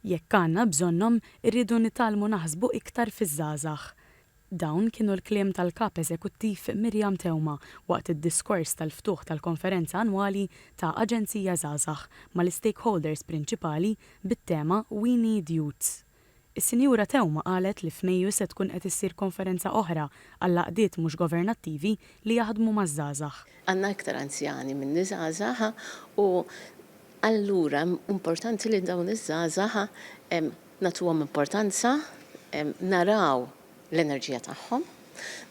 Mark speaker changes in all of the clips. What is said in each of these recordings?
Speaker 1: Jekk għandna bżonnhom, irridu nitalmu naħsbu iktar fiż-żgħażagħ. Dawn kienu l-kliem tal-kap eżekuttiv Mirjam Tewma waqt id-diskors tal-ftuħ tal-konferenza annwali ta' Aġenzija Żgħażagħ mal-stakeholders prinċipali bit-tema We Need Youths. Is-Sinjura Tewma qalet li f'Mejju se tkun qed issir konferenza oħra għal għaqdiet mhux governattivi li jaħdmu maż-żgħażagħ.
Speaker 2: Għandna iktar anzjani minn żgħażagħ u allura importanti li dawn iż-żgħażagħ nagħtuhom importanza, naraw l-enerġija tagħhom,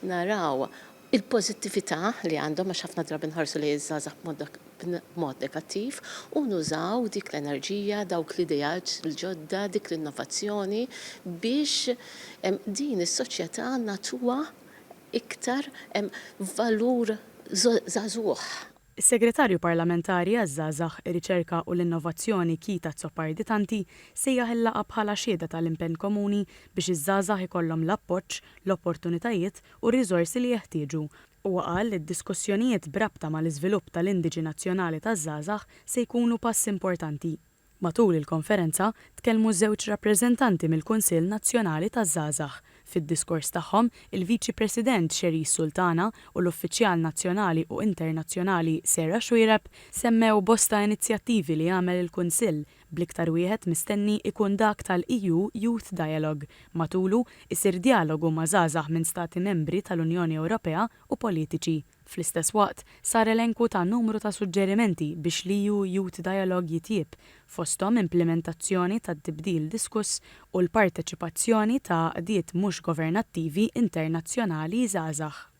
Speaker 2: naraw il-pożittività li għandhom għax ħafna drabi nħarsu li żgħażagħ b'mod negattiv u nużaw dik l-enerġija, dawk l-idejat l-ġodda, dik l-innovazzjoni biex din is-soċjetà nagħtuha iktar valur żagħżugħ.
Speaker 1: Is-Segretarju Parlamentari għaż-Żgħażagħ, ir-Riċerka u l-Innovazzjoni Kita Zopparditanti sejjaħ il-laqgħa bħala xhieda tal-impenn komuni biex iż-żgħażagħ ikollhom l-appoġġ, l-opportunitajiet u r-riżorsi li jeħtieġu. Huwa qal li d-diskussjonijiet b'rabta mal-iżvilupp tal-Indiġi Nazzjonali taż-żgħażagħ se jkunu pass importanti. Matul il-konferenza tkellmu żewġ rappreżentanti mill-Kunsill Nazzjonali taż-Żgħażagħ. Fid-diskors tagħhom, il-Viċi President Xeris Sultana u l-Uffiċjal Nazzjonali u Internazzjonali Sera Xwireb semmew bosta inizjattivi li għamel il-Kunsill bl-iktar wieħed mistenni ikun dak tal-EU Youth Dialogue. Matulu isir dialogu ma' żgħażagħ minn stati membri tal-Unjoni Ewropea u politiċi. Fl-istess waqt, sar elenku ta' numru ta' suġġerimenti biex l-EU Youth Dialogue jitjieb, fosthom implementazzjoni ta' tibdil diskuss u l-parteċipazzjoni ta' qdiet mhux governattivi internazzjonali żgħażagħ.